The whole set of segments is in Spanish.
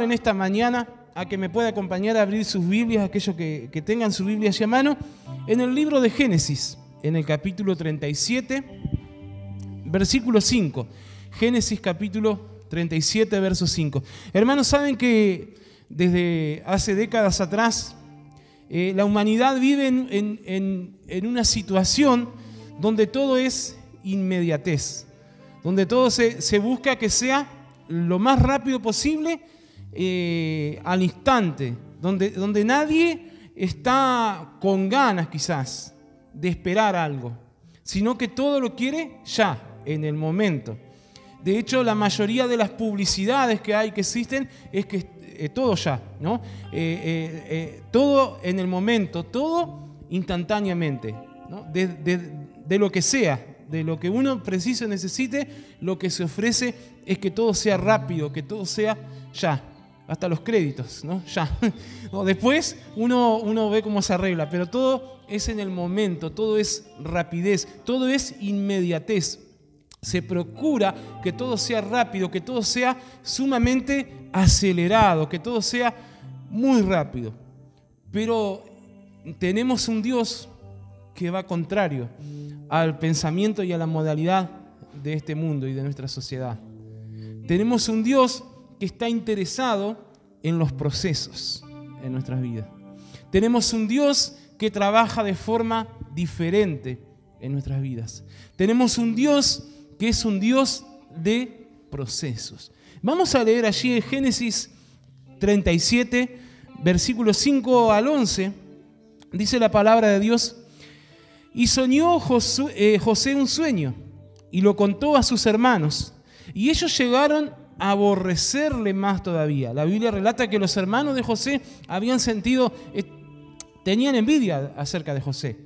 en esta mañana a que me pueda acompañar a abrir sus Biblias, aquellos que tengan su Biblia allí a mano, en el libro de Génesis, en el capítulo 37, versículo 5. Génesis capítulo 37, verso 5. Hermanos, saben que desde hace décadas atrás la humanidad vive en una situación donde todo es inmediatez, donde todo se busca que sea lo más rápido posible, al instante, donde nadie está con ganas quizás de esperar algo, sino que todo lo quiere ya, en el momento. De hecho, la mayoría de las publicidades que existen, es que todo ya, ¿no? Todo en el momento, todo instantáneamente, ¿no? De lo que sea, de lo que uno precise o necesite, lo que se ofrece es que todo sea rápido, que todo sea ya, hasta los créditos, ¿no? Ya. No, después uno ve cómo se arregla, pero todo es en el momento, todo es rapidez, todo es inmediatez. Se procura que todo sea rápido, que todo sea sumamente acelerado, que todo sea muy rápido. Pero tenemos un Dios que va contrario al pensamiento y a la modalidad de este mundo y de nuestra sociedad. Tenemos un Dios que está interesado en los procesos en nuestras vidas. Tenemos un Dios que trabaja de forma diferente en nuestras vidas. Tenemos un Dios que es un Dios de procesos. Vamos a leer allí en Génesis 37, versículos 5 al 11, dice la palabra de Dios: y soñó José un sueño, y lo contó a sus hermanos, y ellos llegaron a aborrecerle más todavía. La Biblia relata que los hermanos de José tenían envidia acerca de José,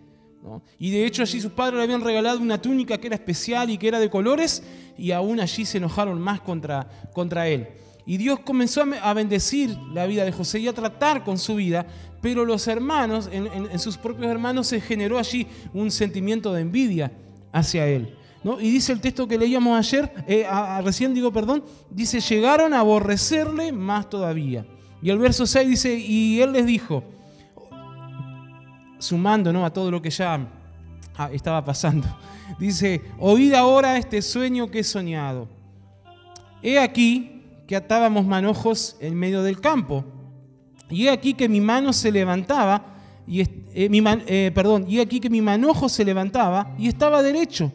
¿no? Y de hecho allí sus padres le habían regalado una túnica que era especial y que era de colores, y aún allí se enojaron más contra él. Y Dios comenzó a bendecir la vida de José y a tratar con su vida, pero los hermanos, en sus propios hermanos, se generó allí un sentimiento de envidia hacia él, ¿no? Y dice el texto que leíamos recién, dice: llegaron a aborrecerle más todavía. Y el verso 6 dice: y él les dijo, sumando, ¿no?, a todo lo que ya estaba pasando, dice: oíd ahora este sueño que he soñado. He aquí que atábamos manojos en medio del campo, y he aquí que mi mano se levantaba, y aquí que mi manojo se levantaba y estaba derecho,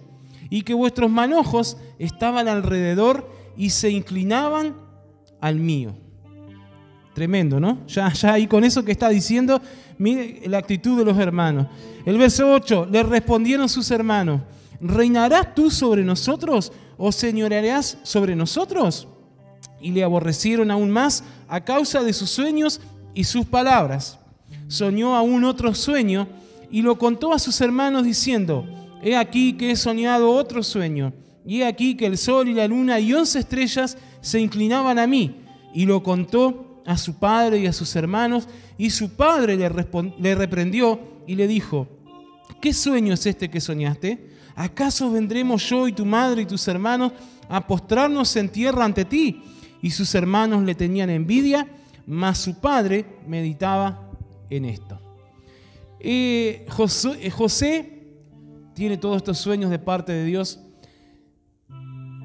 y que vuestros manojos estaban alrededor y se inclinaban al mío. Tremendo, ¿no? Ya ahí con eso que está diciendo, mire la actitud de los hermanos. El verso 8, le respondieron sus hermanos: ¿reinarás tú sobre nosotros o señorearás sobre nosotros? Y le aborrecieron aún más a causa de sus sueños y sus palabras. Soñó aún otro sueño y lo contó a sus hermanos diciendo: he aquí que he soñado otro sueño, y he aquí que el sol y la luna y 11 estrellas se inclinaban a mí. Y lo contó a su padre y a sus hermanos, y su padre le reprendió y le dijo: ¿qué sueño es este que soñaste? ¿Acaso vendremos yo y tu madre y tus hermanos a postrarnos en tierra ante ti? Y sus hermanos le tenían envidia, mas su padre meditaba en esto. José tiene todos estos sueños de parte de Dios,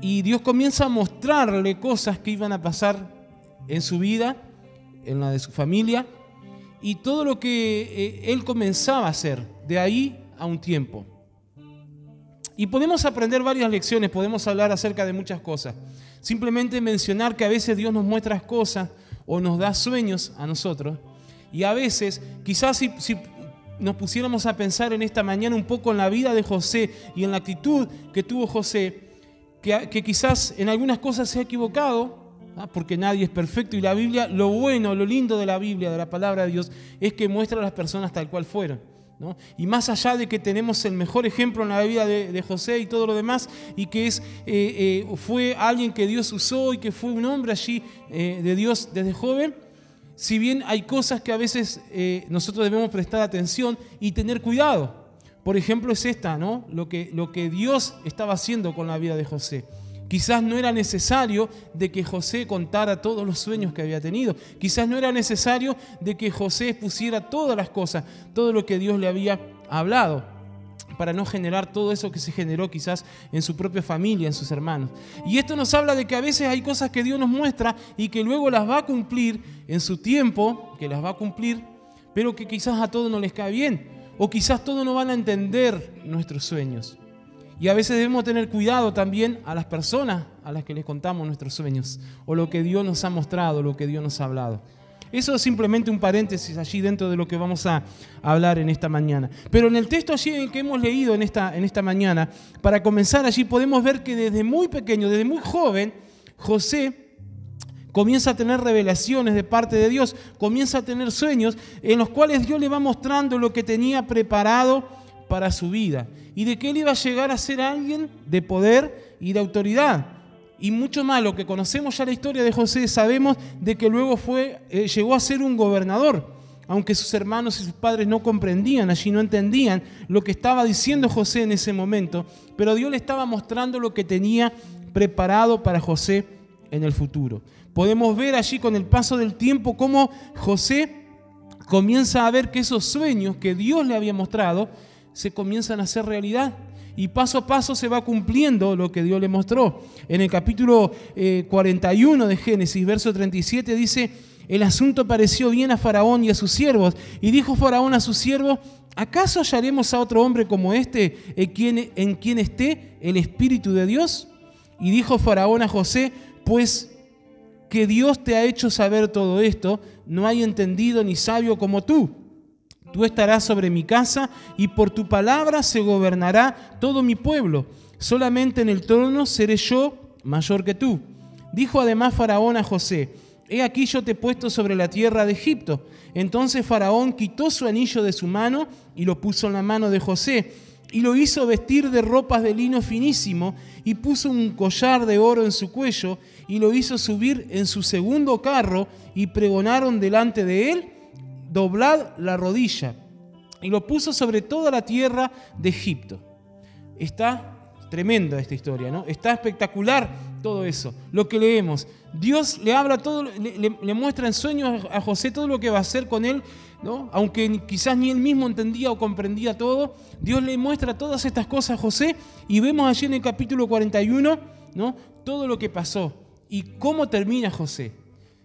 y Dios comienza a mostrarle cosas que iban a pasar en su vida, en la de su familia, y todo lo que él comenzaba a hacer de ahí a un tiempo. Y podemos aprender varias lecciones, podemos hablar acerca de muchas cosas. Simplemente mencionar que a veces Dios nos muestra cosas o nos da sueños a nosotros, y a veces, quizás si nos pusiéramos a pensar en esta mañana un poco en la vida de José y en la actitud que tuvo José, que quizás en algunas cosas se ha equivocado, porque nadie es perfecto, y la Biblia, lo bueno, lo lindo de la Biblia, de la palabra de Dios, es que muestra a las personas tal cual fueron, ¿no? Y más allá de que tenemos el mejor ejemplo en la vida de José y todo lo demás, y que fue alguien que Dios usó y que fue un hombre allí de Dios desde joven, si bien hay cosas que a veces nosotros debemos prestar atención y tener cuidado. Por ejemplo, es esta, ¿no? Lo que Dios estaba haciendo con la vida de José, Quizás no era necesario de que José contara todos los sueños que había tenido. Quizás no era necesario de que José expusiera todas las cosas, todo lo que Dios le había hablado, para no generar todo eso que se generó quizás en su propia familia, en sus hermanos. Y esto nos habla de que a veces hay cosas que Dios nos muestra y que luego las va a cumplir en su tiempo, que las va a cumplir, pero que quizás a todos no les cae bien, o quizás todos no van a entender nuestros sueños. Y a veces debemos tener cuidado también a las personas a las que les contamos nuestros sueños, o lo que Dios nos ha mostrado, lo que Dios nos ha hablado. Eso es simplemente un paréntesis allí dentro de lo que vamos a hablar en esta mañana. Pero en el texto allí en el que hemos leído en esta mañana, para comenzar allí podemos ver que desde muy pequeño, desde muy joven, José comienza a tener revelaciones de parte de Dios, comienza a tener sueños en los cuales Dios le va mostrando lo que tenía preparado para su vida y de que él iba a llegar a ser alguien de poder y de autoridad. Y mucho más, lo que conocemos ya la historia de José, sabemos de que luego llegó a ser un gobernador, aunque sus hermanos y sus padres no comprendían, allí no entendían lo que estaba diciendo José en ese momento, pero Dios le estaba mostrando lo que tenía preparado para José en el futuro. Podemos ver allí con el paso del tiempo cómo José comienza a ver que esos sueños que Dios le había mostrado se comienzan a hacer realidad. Y paso a paso se va cumpliendo lo que Dios le mostró. En el capítulo 41 de Génesis, verso 37, dice: el asunto pareció bien a Faraón y a sus siervos. Y dijo Faraón a sus siervos: ¿acaso hallaremos a otro hombre como este en quien esté el Espíritu de Dios? Y dijo Faraón a José: pues que Dios te ha hecho saber todo esto, no hay entendido ni sabio como tú. Tú estarás sobre mi casa y por tu palabra se gobernará todo mi pueblo. Solamente en el trono seré yo mayor que tú. Dijo además Faraón a José: he aquí yo te he puesto sobre la tierra de Egipto. Entonces Faraón quitó su anillo de su mano y lo puso en la mano de José y lo hizo vestir de ropas de lino finísimo y puso un collar de oro en su cuello y lo hizo subir en su segundo carro y pregonaron delante de él: doblad la rodilla, y lo puso sobre toda la tierra de Egipto. Está tremenda esta historia, ¿no? Está espectacular todo eso, lo que leemos. Dios le habla todo, le muestra en sueños a José todo lo que va a hacer con él, ¿no? Aunque quizás ni él mismo entendía o comprendía todo, Dios le muestra todas estas cosas a José y vemos allí en el capítulo 41, ¿no?, todo lo que pasó y cómo termina José,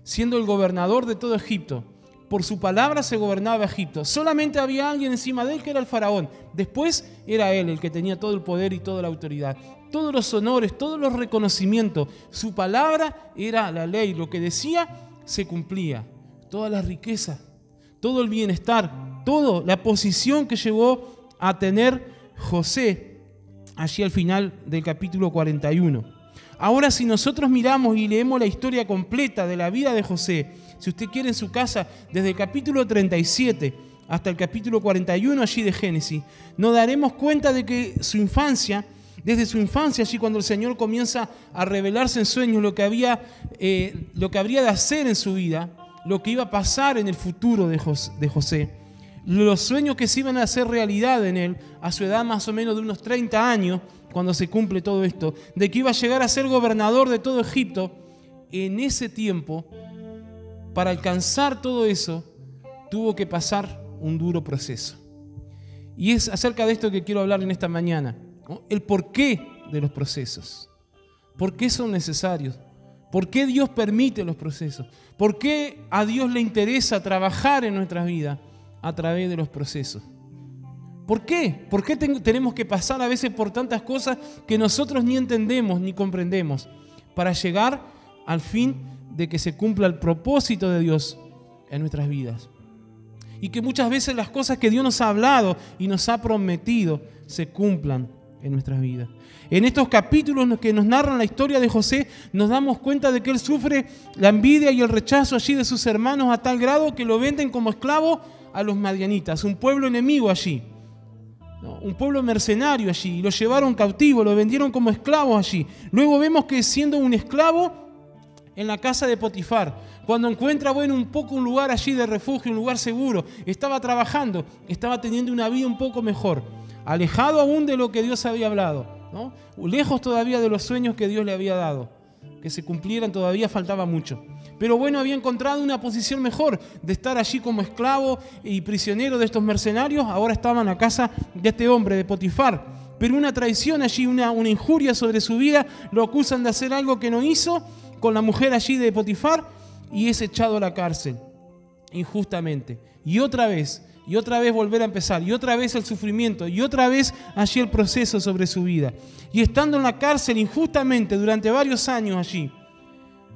siendo el gobernador de todo Egipto. Por su palabra se gobernaba Egipto. Solamente había alguien encima de él que era el faraón. Después era él el que tenía todo el poder y toda la autoridad. Todos los honores, todos los reconocimientos. Su palabra era la ley. Lo que decía se cumplía. Toda la riqueza, todo el bienestar, toda la posición que llegó a tener José allí al final del capítulo 41. Ahora, si nosotros miramos y leemos la historia completa de la vida de José, si usted quiere en su casa, desde el capítulo 37 hasta el capítulo 41 allí de Génesis, nos daremos cuenta de que desde su infancia, allí cuando el Señor comienza a revelarse en sueños lo que habría de hacer en su vida, lo que iba a pasar en el futuro de José, los sueños que se iban a hacer realidad en él, a su edad más o menos de unos 30 años, cuando se cumple todo esto, de que iba a llegar a ser gobernador de todo Egipto. En ese tiempo, para alcanzar todo eso, tuvo que pasar un duro proceso. Y es acerca de esto que quiero hablar en esta mañana, ¿no? El porqué de los procesos. ¿Por qué son necesarios? ¿Por qué Dios permite los procesos? ¿Por qué a Dios le interesa trabajar en nuestras vidas a través de los procesos? ¿Por qué? ¿Por qué tenemos que pasar a veces por tantas cosas que nosotros ni entendemos ni comprendemos para llegar al fin de que se cumpla el propósito de Dios en nuestras vidas? Y que muchas veces las cosas que Dios nos ha hablado y nos ha prometido se cumplan en nuestras vidas. En estos capítulos que nos narran la historia de José, nos damos cuenta de que él sufre la envidia y el rechazo allí de sus hermanos a tal grado que lo venden como esclavo a los madianitas, un pueblo enemigo allí, ¿no? Un pueblo mercenario allí, y lo llevaron cautivo, lo vendieron como esclavos allí. Luego vemos que siendo un esclavo en la casa de Potifar, cuando encuentra un lugar allí de refugio, un lugar seguro, estaba trabajando, estaba teniendo una vida un poco mejor, alejado aún de lo que Dios había hablado, ¿no? Lejos todavía de los sueños que Dios le había dado. Que se cumplieran todavía faltaba mucho. Pero bueno, había encontrado una posición mejor de estar allí como esclavo y prisionero de estos mercenarios. Ahora estaba en la casa de este hombre, de Potifar. Pero una traición allí, una injuria sobre su vida, lo acusan de hacer algo que no hizo con la mujer allí de Potifar y es echado a la cárcel injustamente. Y otra vez volver a empezar, y otra vez el sufrimiento, y otra vez allí el proceso sobre su vida. Y estando en la cárcel injustamente durante varios años allí,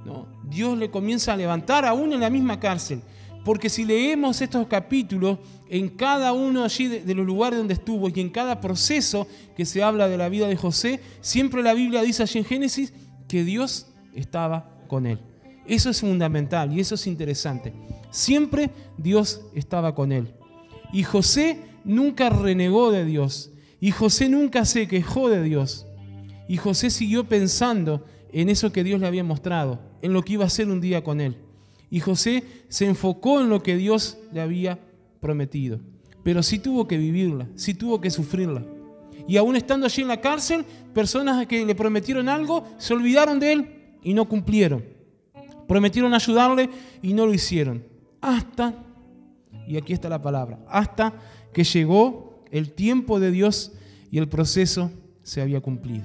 ¿no? Dios le comienza a levantar aún en la misma cárcel. Porque si leemos estos capítulos, en cada uno allí de los lugares donde estuvo y en cada proceso que se habla de la vida de José, siempre la Biblia dice allí en Génesis que Dios estaba con él. Eso es fundamental y eso es interesante. Siempre Dios estaba con él. Y José nunca renegó de Dios. Y José nunca se quejó de Dios. Y José siguió pensando en eso que Dios le había mostrado, en lo que iba a hacer un día con él. Y José se enfocó en lo que Dios le había prometido. Pero sí tuvo que vivirla, sí tuvo que sufrirla. Y aún estando allí en la cárcel, personas que le prometieron algo se olvidaron de él y no cumplieron. Prometieron ayudarle y no lo hicieron. Hasta, y aquí está la palabra, hasta que llegó el tiempo de Dios y el proceso se había cumplido.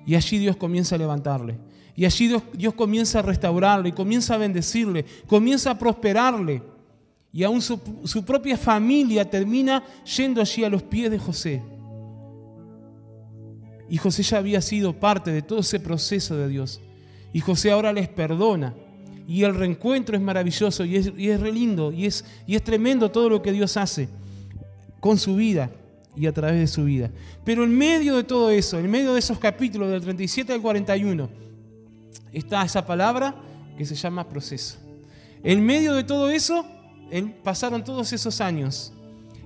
Y allí Dios comienza a levantarle. Y allí Dios comienza a restaurarle, y comienza a bendecirle, comienza a prosperarle. Y aún su propia familia termina yendo allí a los pies de José. Y José ya había sido parte de todo ese proceso de Dios. Y José ahora les perdona. Y el reencuentro es maravilloso y es re lindo. Y es tremendo todo lo que Dios hace con su vida y a través de su vida. Pero en medio de todo eso, en medio de esos capítulos del 37 al 41, está esa palabra que se llama proceso. En medio de todo eso, pasaron todos esos años.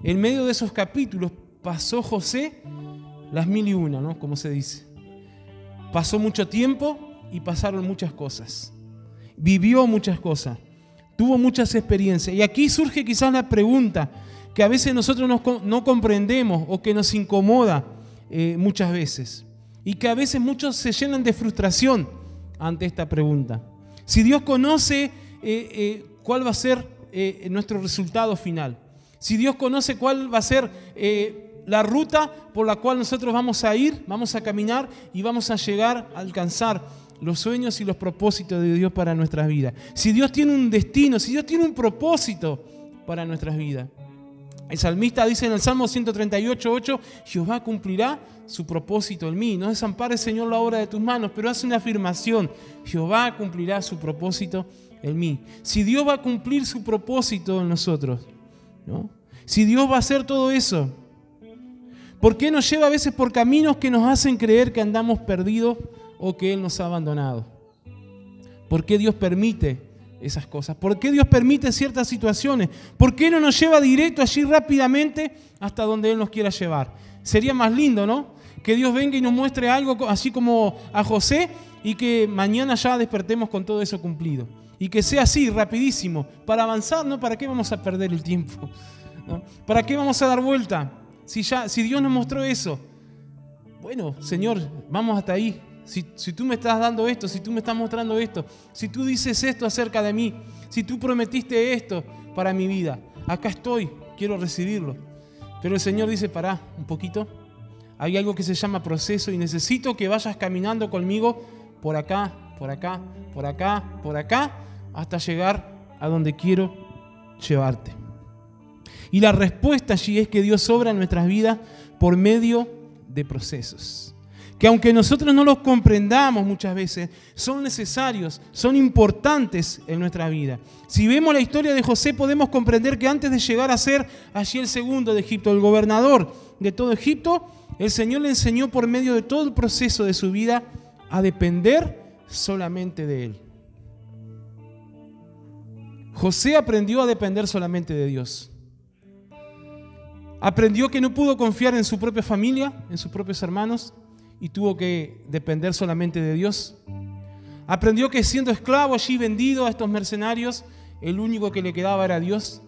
En medio de esos capítulos pasó José las 1001, ¿no? Como se dice. Pasó mucho tiempo y pasaron muchas cosas. Vivió muchas cosas. Tuvo muchas experiencias. Y aquí surge quizás la pregunta que a veces nosotros no comprendemos o que nos incomoda muchas veces. Y que a veces muchos se llenan de frustración ante esta pregunta. Si Dios conoce cuál va a ser nuestro resultado final, si Dios conoce cuál va a ser la ruta por la cual nosotros vamos a ir, vamos a caminar y vamos a llegar a alcanzar los sueños y los propósitos de Dios para nuestras vidas. Si Dios tiene un destino, si Dios tiene un propósito para nuestras vidas. El salmista dice en el Salmo 138:8, Jehová cumplirá su propósito en mí. No desampares, Señor, la obra de tus manos, pero hace una afirmación. Jehová cumplirá su propósito en mí. Si Dios va a cumplir su propósito en nosotros, ¿no? Si Dios va a hacer todo eso, ¿por qué nos lleva a veces por caminos que nos hacen creer que andamos perdidos o que Él nos ha abandonado? ¿Por qué Dios permite esas cosas? ¿Por qué Dios permite ciertas situaciones? ¿Por qué no nos lleva directo allí rápidamente hasta donde Él nos quiera llevar? Sería más lindo, ¿no? Que Dios venga y nos muestre algo así como a José y que mañana ya despertemos con todo eso cumplido. Y que sea así, rapidísimo, para avanzar, ¿no? ¿Para qué vamos a perder el tiempo? ¿No? ¿Para qué vamos a dar vuelta? Si Dios nos mostró eso, bueno, Señor, vamos hasta ahí. Si tú me estás dando esto, si tú me estás mostrando esto, si tú dices esto acerca de mí, si tú prometiste esto para mi vida, acá estoy, quiero recibirlo. Pero el Señor dice, pará un poquito, hay algo que se llama proceso y necesito que vayas caminando conmigo por acá, por acá, por acá, por acá, hasta llegar a donde quiero llevarte. Y la respuesta allí es que Dios obra en nuestras vidas por medio de procesos. Que aunque nosotros no los comprendamos muchas veces, son necesarios, son importantes en nuestra vida. Si vemos la historia de José, podemos comprender que antes de llegar a ser allí el segundo de Egipto, el gobernador de todo Egipto, el Señor le enseñó por medio de todo el proceso de su vida a depender solamente de Él. José aprendió a depender solamente de Dios. Aprendió que no pudo confiar en su propia familia, en sus propios hermanos, y tuvo que depender solamente de Dios. Aprendió que siendo esclavo allí vendido a estos mercenarios, el único que le quedaba era Dios.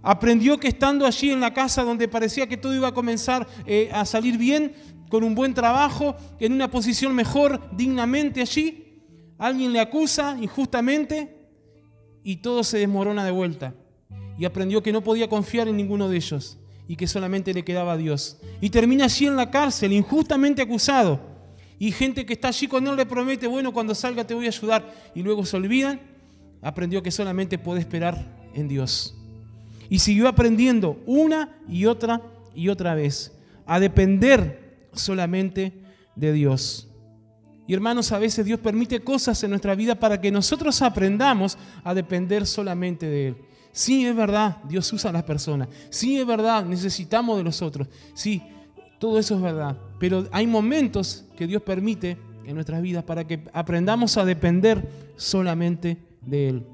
Aprendió que estando allí en la casa donde parecía que todo iba a comenzar a salir bien, con un buen trabajo, en una posición mejor, dignamente allí. Alguien le acusa injustamente y todo se desmorona de vuelta. Y aprendió que no podía confiar en ninguno de ellos y que solamente le quedaba a Dios. Y termina allí en la cárcel, injustamente acusado. Y gente que está allí con él le promete, bueno, cuando salga te voy a ayudar. Y luego se olvidan. Aprendió que solamente puede esperar en Dios. Y siguió aprendiendo una y otra vez a depender solamente de Dios. Y hermanos, a veces Dios permite cosas en nuestra vida para que nosotros aprendamos a depender solamente de Él. Sí, es verdad, Dios usa a las personas. Sí, es verdad, necesitamos de los otros. Sí, todo eso es verdad. Pero hay momentos que Dios permite en nuestras vidas para que aprendamos a depender solamente de Él.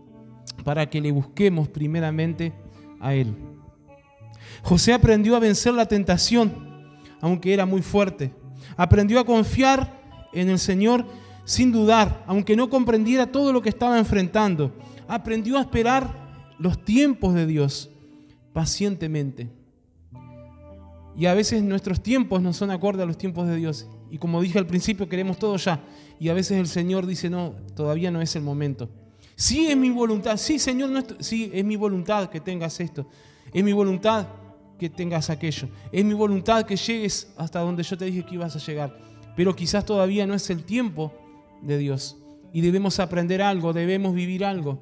Para que le busquemos primeramente a Él. José aprendió a vencer la tentación, aunque era muy fuerte. Aprendió a confiar en el Señor sin dudar, aunque no comprendiera todo lo que estaba enfrentando. Aprendió a esperar los tiempos de Dios pacientemente. Y a veces nuestros tiempos no son acordes a los tiempos de Dios. Y como dije al principio, queremos todo ya. Y a veces el Señor dice, no, todavía no es el momento. Sí, es mi voluntad. Sí, Señor, sí, es mi voluntad que tengas esto. Es mi voluntad que tengas aquello. Es mi voluntad que llegues hasta donde yo te dije que ibas a llegar. Pero quizás todavía no es el tiempo de Dios. Y debemos aprender algo, debemos vivir algo.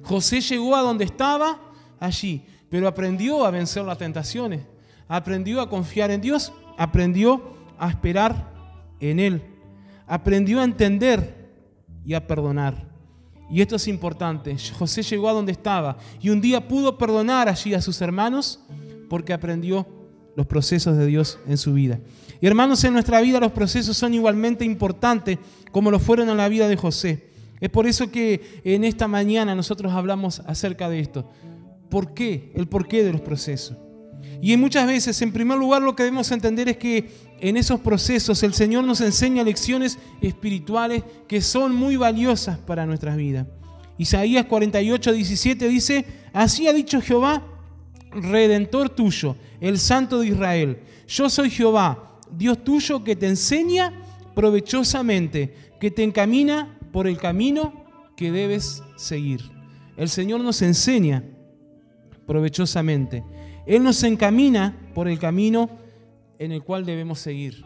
José llegó a donde estaba allí, pero aprendió a vencer las tentaciones. Aprendió a confiar en Dios. Aprendió a esperar en Él. Aprendió a entender y a perdonar. Y esto es importante. José llegó a donde estaba y un día pudo perdonar allí a sus hermanos porque aprendió los procesos de Dios en su vida. Y hermanos, en nuestra vida los procesos son igualmente importantes como lo fueron en la vida de José. Es por eso que en esta mañana nosotros hablamos acerca de esto. ¿Por qué? El porqué de los procesos. Y muchas veces, en primer lugar, lo que debemos entender es que en esos procesos el Señor nos enseña lecciones espirituales que son muy valiosas para nuestras vidas. Isaías 48:17 dice, así ha dicho Jehová, Redentor tuyo, el Santo de Israel. Yo soy Jehová, Dios tuyo, que te enseña provechosamente, que te encamina por el camino que debes seguir. El Señor nos enseña provechosamente. Él nos encamina por el camino en el cual debemos seguir.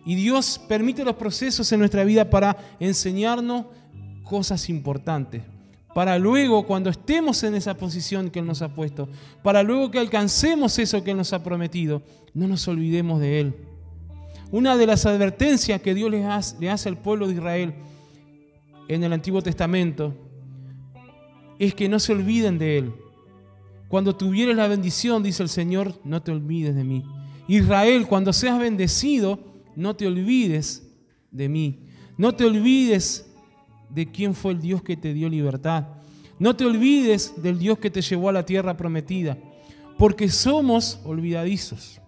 Y Dios permite los procesos en nuestra vida para enseñarnos cosas importantes. Para luego, cuando estemos en esa posición que Él nos ha puesto, para luego que alcancemos eso que Él nos ha prometido, no nos olvidemos de Él. Una de las advertencias que Dios le hace al pueblo de Israel en el Antiguo Testamento es que no se olviden de Él. Cuando tuvieres la bendición, dice el Señor, no te olvides de mí. Israel, cuando seas bendecido, no te olvides de mí. No te olvides de quién fue el Dios que te dio libertad. No te olvides del Dios que te llevó a la tierra prometida. Porque somos olvidadizos.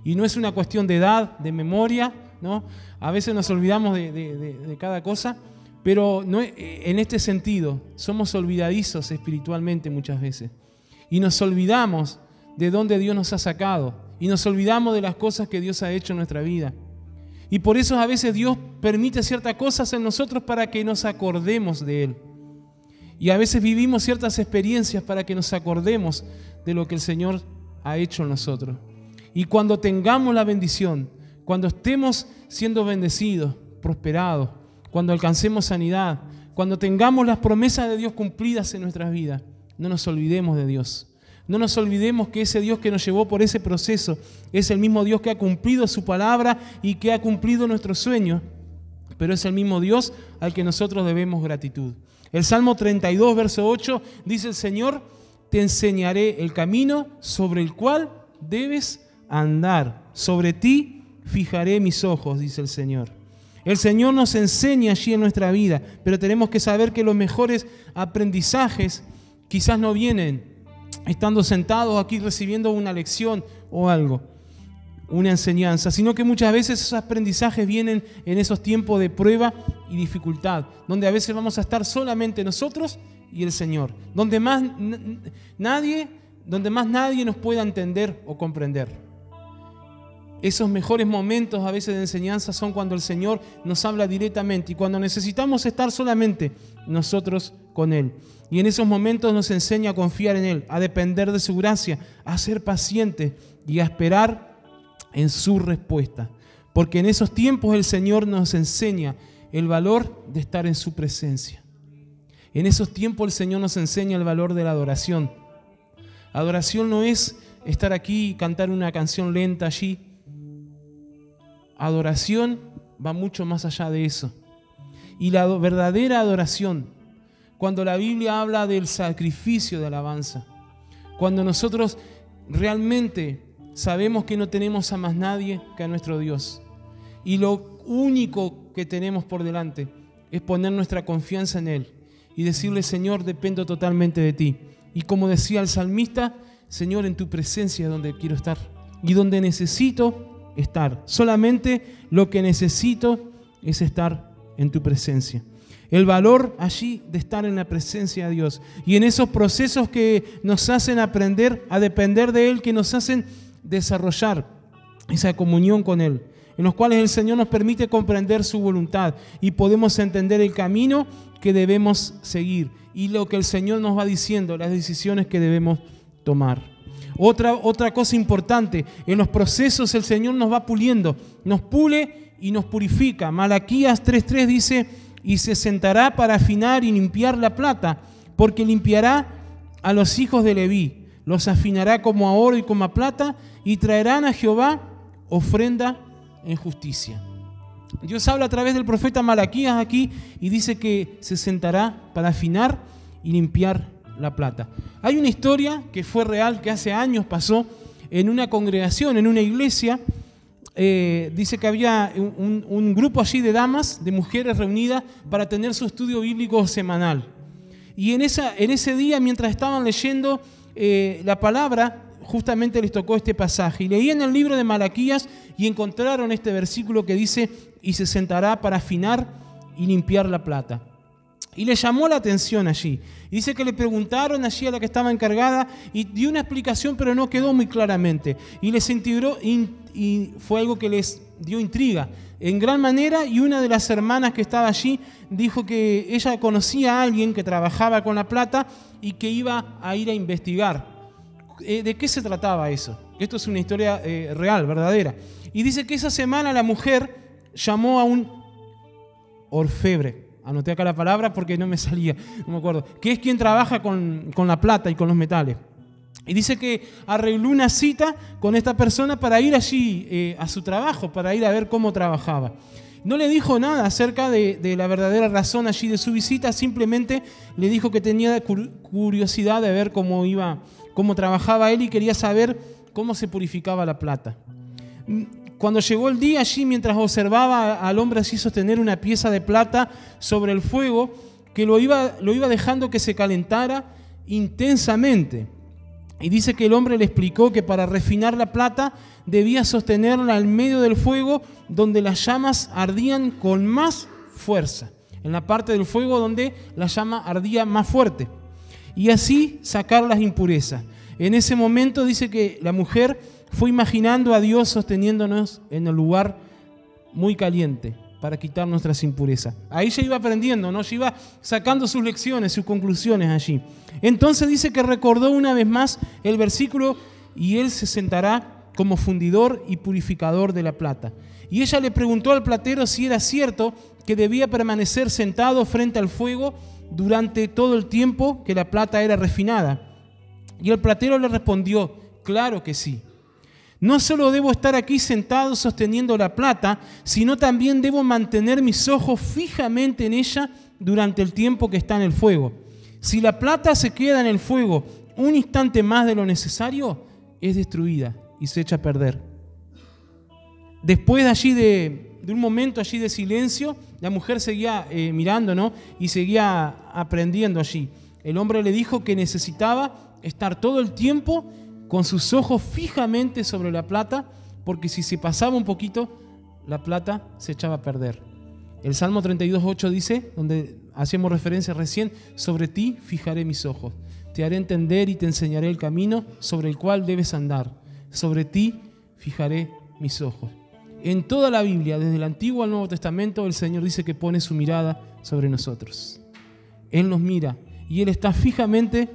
Y no es una cuestión de edad, de memoria, ¿no? A veces nos olvidamos de cada cosa, pero no, en este sentido, somos olvidadizos espiritualmente muchas veces. Y nos olvidamos de dónde Dios nos ha sacado. Y nos olvidamos de las cosas que Dios ha hecho en nuestra vida. Y por eso a veces Dios permite ciertas cosas en nosotros para que nos acordemos de Él. Y a veces vivimos ciertas experiencias para que nos acordemos de lo que el Señor ha hecho en nosotros. Y cuando tengamos la bendición, cuando estemos siendo bendecidos, prosperados, cuando alcancemos sanidad, cuando tengamos las promesas de Dios cumplidas en nuestras vidas, no nos olvidemos de Dios. No nos olvidemos que ese Dios que nos llevó por ese proceso es el mismo Dios que ha cumplido su palabra y que ha cumplido nuestros sueños, pero es el mismo Dios al que nosotros debemos gratitud. El Salmo 32, verso 8, dice el Señor, te enseñaré el camino sobre el cual debes andar. Sobre ti fijaré mis ojos, dice el Señor. El Señor nos enseña allí en nuestra vida, pero tenemos que saber que los mejores aprendizajes quizás no vienen estando sentados aquí recibiendo una lección o algo, una enseñanza, sino que muchas veces esos aprendizajes vienen en esos tiempos de prueba y dificultad, donde a veces vamos a estar solamente nosotros y el Señor, donde más nadie nos pueda entender o comprender. Esos mejores momentos a veces de enseñanza son cuando el Señor nos habla directamente y cuando necesitamos estar solamente nosotros con Él. Y en esos momentos nos enseña a confiar en Él, a depender de su gracia, a ser pacientes y a esperar en su respuesta. Porque en esos tiempos el Señor nos enseña el valor de estar en su presencia. En esos tiempos el Señor nos enseña el valor de la adoración. Adoración no es estar aquí y cantar una canción lenta allí. Adoración va mucho más allá de eso. Y la verdadera adoración, cuando la Biblia habla del sacrificio de alabanza, cuando nosotros realmente sabemos que no tenemos a más nadie que a nuestro Dios, y lo único que tenemos por delante es poner nuestra confianza en Él y decirle: Señor, dependo totalmente de ti. Y como decía el salmista: Señor, en tu presencia es donde quiero estar y donde necesito estar. Solamente lo que necesito es estar en tu presencia. El valor allí de estar en la presencia de Dios y en esos procesos que nos hacen aprender a depender de Él, que nos hacen desarrollar esa comunión con Él, en los cuales el Señor nos permite comprender su voluntad y podemos entender el camino que debemos seguir y lo que el Señor nos va diciendo, las decisiones que debemos tomar. Otra cosa importante, en los procesos el Señor nos va puliendo, nos pule y nos purifica. Malaquías 3:3 dice: y se sentará para afinar y limpiar la plata, porque limpiará a los hijos de Leví, los afinará como a oro y como a plata, y traerán a Jehová ofrenda en justicia. Dios habla a través del profeta Malaquías aquí y dice que se sentará para afinar y limpiar la plata. Hay una historia que fue real, que hace años pasó en una congregación, en una iglesia. Dice que había un grupo allí de damas, de mujeres reunidas para tener su estudio bíblico semanal. Y en ese día, mientras estaban leyendo la palabra, justamente les tocó este pasaje. Y leían el libro de Malaquías y encontraron este versículo que dice: y se sentará para afinar y limpiar la plata. Y le llamó la atención allí. Y dice que le preguntaron allí a la que estaba encargada y dio una explicación, pero no quedó muy claramente. Y les integró, y fue algo que les dio intriga en gran manera. Y una de las hermanas que estaba allí dijo que ella conocía a alguien que trabajaba con la plata y que iba a ir a investigar. ¿De qué se trataba eso? Esto es una historia real, verdadera. Y dice que esa semana la mujer llamó a un orfebre. Anoté acá la palabra porque no me salía, no me acuerdo. Que es quien trabaja con la plata y con los metales. Y dice que arregló una cita con esta persona para ir allí a su trabajo, para ir a ver cómo trabajaba. No le dijo nada acerca de la verdadera razón allí de su visita, simplemente le dijo que tenía curiosidad de ver cómo trabajaba él y quería saber cómo se purificaba la plata. Cuando llegó el día allí, mientras observaba al hombre así sostener una pieza de plata sobre el fuego, que lo iba dejando que se calentara intensamente. Y dice que el hombre le explicó que para refinar la plata debía sostenerla en medio del fuego donde las llamas ardían con más fuerza, en la parte del fuego donde la llama ardía más fuerte, y así sacar las impurezas. En ese momento dice que la mujer fue imaginando a Dios sosteniéndonos en el lugar muy caliente para quitar nuestras impurezas. Ahí se iba aprendiendo, ¿no? Se iba sacando sus lecciones, sus conclusiones allí. Entonces dice que recordó una vez más el versículo: y él se sentará como fundidor y purificador de la plata. Y ella le preguntó al platero si era cierto que debía permanecer sentado frente al fuego durante todo el tiempo que la plata era refinada. Y el platero le respondió: claro que sí. No solo debo estar aquí sentado sosteniendo la plata, sino también debo mantener mis ojos fijamente en ella durante el tiempo que está en el fuego. Si la plata se queda en el fuego un instante más de lo necesario, es destruida y se echa a perder. Después de allí de un momento allí de silencio, la mujer seguía mirando, ¿no? Y seguía aprendiendo allí. El hombre le dijo que necesitaba estar todo el tiempo con sus ojos fijamente sobre la plata, porque si se pasaba un poquito, la plata se echaba a perder. El Salmo 32:8 dice, donde hacíamos referencia recién: sobre ti fijaré mis ojos, te haré entender y te enseñaré el camino sobre el cual debes andar. Sobre ti fijaré mis ojos. En toda la Biblia, desde el Antiguo al Nuevo Testamento, el Señor dice que pone su mirada sobre nosotros. Él nos mira y Él está fijamente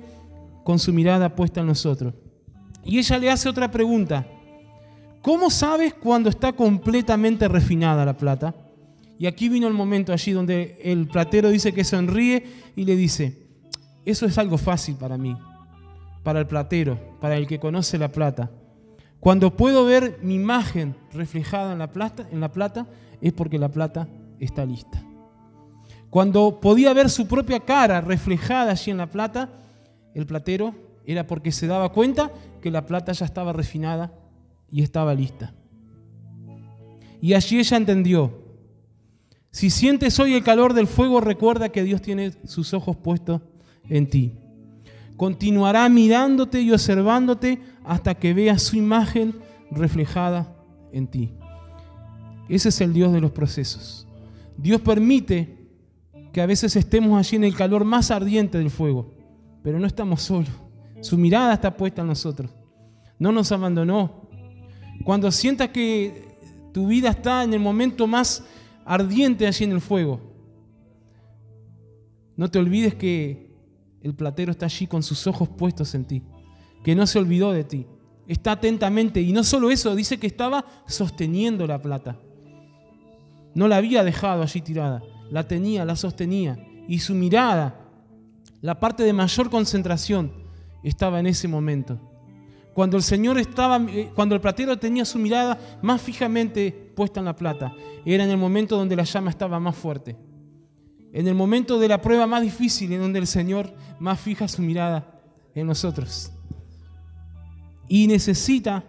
con su mirada puesta en nosotros. Y ella le hace otra pregunta. ¿Cómo sabes cuando está completamente refinada la plata? Y aquí vino el momento allí donde el platero dice que sonríe y le dice, eso es algo fácil para mí, para el platero, para el que conoce la plata. Cuando puedo ver mi imagen reflejada en la plata, es porque la plata está lista. Cuando podía ver su propia cara reflejada allí en la plata, el platero era porque se daba cuenta que la plata ya estaba refinada y estaba lista. Y allí ella entendió. Si sientes hoy el calor del fuego, recuerda que Dios tiene sus ojos puestos en ti. Continuará mirándote y observándote hasta que veas su imagen reflejada en ti. Ese es el Dios de los procesos. Dios permite que a veces estemos allí en el calor más ardiente del fuego, pero no estamos solos. Su mirada está puesta en nosotros. No nos abandonó. Cuando sientas que tu vida está en el momento más ardiente allí en el fuego, no te olvides que el platero está allí con sus ojos puestos en ti, que no se olvidó de ti. Está atentamente, y no solo eso, dice que estaba sosteniendo la plata. No la había dejado allí tirada, la tenía, la sostenía, y su mirada, la parte de mayor concentración, estaba en ese momento. Cuando el platero tenía su mirada más fijamente puesta en la plata, era en el momento donde la llama estaba más fuerte. En el momento de la prueba más difícil, en donde el Señor más fija su mirada en nosotros. Y necesita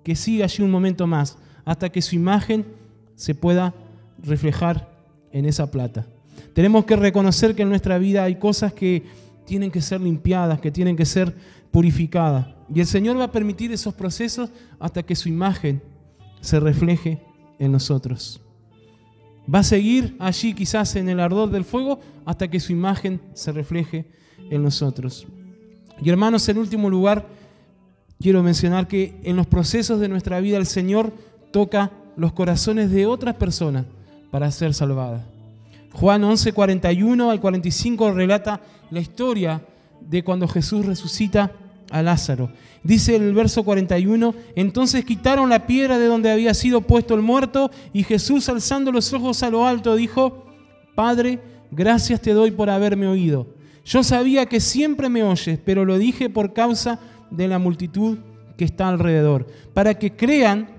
que siga allí un momento más, hasta que su imagen se pueda reflejar en esa plata. Tenemos que reconocer que en nuestra vida hay cosas que tienen que ser limpiadas, que tienen que ser purificadas. Y el Señor va a permitir esos procesos hasta que su imagen se refleje en nosotros. Va a seguir allí quizás en el ardor del fuego hasta que su imagen se refleje en nosotros. Y hermanos, en último lugar, quiero mencionar que en los procesos de nuestra vida el Señor toca los corazones de otras personas para ser salvadas. Juan 11, 41 al 45 relata la historia de cuando Jesús resucita a Lázaro. Dice el verso 41, entonces quitaron la piedra de donde había sido puesto el muerto, y Jesús, alzando los ojos a lo alto, dijo, Padre, gracias te doy por haberme oído. Yo sabía que siempre me oyes, pero lo dije por causa de la multitud que está alrededor, para que crean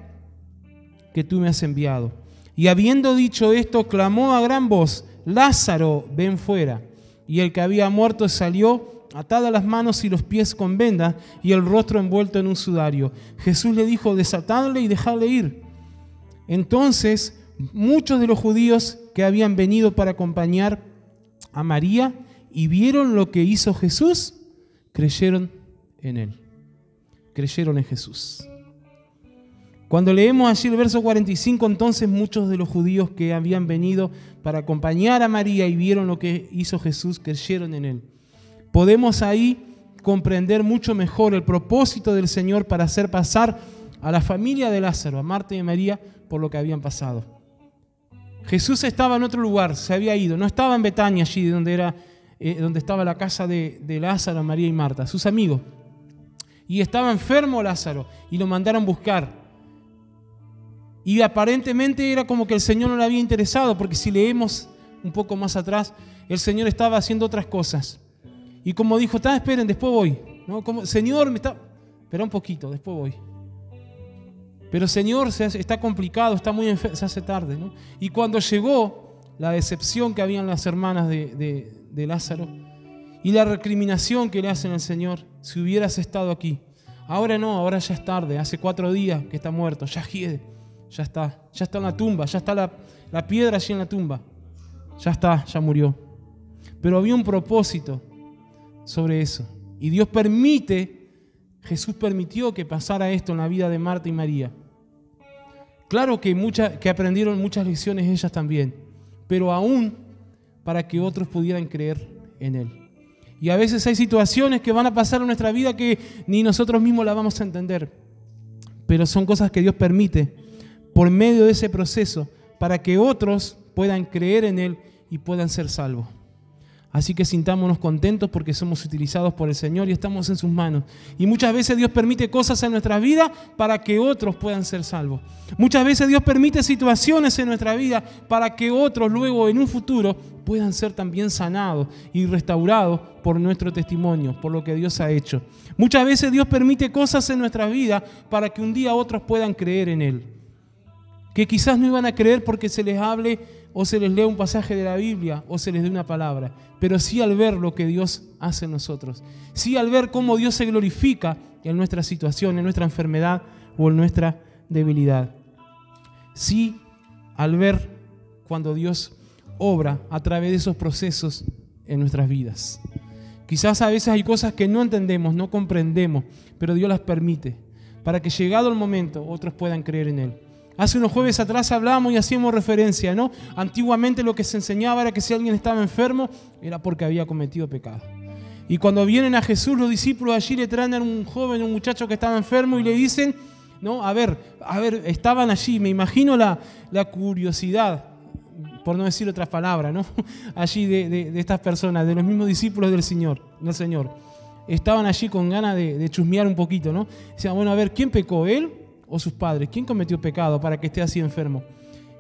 que tú me has enviado. Y habiendo dicho esto, clamó a gran voz, Lázaro, ven fuera. Y el que había muerto salió, atadas las manos y los pies con vendas y el rostro envuelto en un sudario. Jesús le dijo, desatadle y dejadle ir. Entonces muchos de los judíos que habían venido para acompañar a María y vieron lo que hizo Jesús, creyeron en él. Creyeron en Jesús. Cuando leemos allí el verso 45, entonces muchos de los judíos que habían venido para acompañar a María y vieron lo que hizo Jesús, creyeron en él. Podemos ahí comprender mucho mejor el propósito del Señor para hacer pasar a la familia de Lázaro, a Marta y a María, por lo que habían pasado. Jesús estaba en otro lugar, se había ido, no estaba en Betania, allí donde estaba la casa de Lázaro, María y Marta, sus amigos. Y estaba enfermo Lázaro y lo mandaron buscar. Y aparentemente era como que el Señor no le había interesado, porque si leemos un poco más atrás, el Señor estaba haciendo otras cosas. Y como dijo, esperen, después voy. ¿No? Como, Señor, espera un poquito, después voy. Pero Señor, está complicado, está muy enfermo, se hace tarde. ¿No? Y cuando llegó la decepción que habían las hermanas de Lázaro y la recriminación que le hacen al Señor, si hubieras estado aquí. Ahora no, ahora ya es tarde, hace 4 días que está muerto, ya hiede, ya está en la tumba, ya está la piedra allí en la tumba. Ya está, ya murió. Pero había un propósito sobre eso. Y Jesús permitió que pasara esto en la vida de Marta y María. Claro que aprendieron muchas lecciones ellas también, pero aún para que otros pudieran creer en Él. Y a veces hay situaciones que van a pasar en nuestra vida que ni nosotros mismos las vamos a entender. pero son cosas que Dios permite por medio de ese proceso para que otros puedan creer en Él y puedan ser salvos. Así que sintámonos contentos porque somos utilizados por el Señor y estamos en sus manos. Y muchas veces Dios permite cosas en nuestra vida para que otros puedan ser salvos. Muchas veces Dios permite situaciones en nuestra vida para que otros luego en un futuro puedan ser también sanados y restaurados por nuestro testimonio, por lo que Dios ha hecho. Muchas veces Dios permite cosas en nuestra vida para que un día otros puedan creer en Él. Que quizás no iban a creer porque se les hable o se les lea un pasaje de la Biblia o se les dé una palabra, pero sí al ver lo que Dios hace en nosotros, sí al ver cómo Dios se glorifica en nuestra situación, en nuestra enfermedad o en nuestra debilidad. Sí al ver cuando Dios obra a través de esos procesos en nuestras vidas. Quizás a veces hay cosas que no entendemos, no comprendemos, pero Dios las permite para que llegado el momento otros puedan creer en Él. Hace unos jueves atrás hablábamos y hacíamos referencia, ¿no? Antiguamente lo que se enseñaba era que si alguien estaba enfermo era porque había cometido pecado. Y cuando vienen a Jesús los discípulos allí le traen a un joven, un muchacho que estaba enfermo y le dicen, ¿no? A ver, estaban allí, me imagino la curiosidad, por no decir otras palabras, ¿no? Allí de estas personas, de los mismos discípulos del Señor. Estaban allí con ganas de chusmear un poquito, ¿no? Decían, bueno, a ver, ¿quién pecó? ¿Él o sus padres? ¿Quién cometió pecado para que esté así enfermo?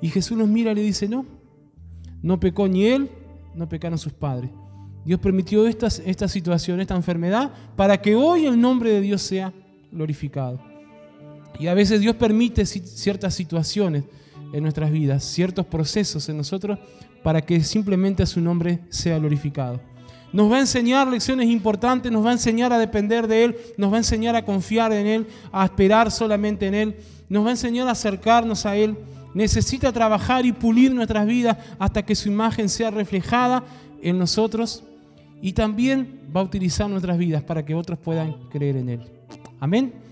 Y Jesús los mira y le dice, no pecó ni él, no pecaron sus padres. Dios permitió esta situación, esta enfermedad, para que hoy el nombre de Dios sea glorificado. Y a veces Dios permite ciertas situaciones en nuestras vidas, ciertos procesos en nosotros, para que simplemente su nombre sea glorificado. Nos va a enseñar lecciones importantes, nos va a enseñar a depender de Él, nos va a enseñar a confiar en Él, a esperar solamente en Él, nos va a enseñar a acercarnos a Él. Necesita trabajar y pulir nuestras vidas hasta que su imagen sea reflejada en nosotros y también va a utilizar nuestras vidas para que otros puedan creer en Él. Amén.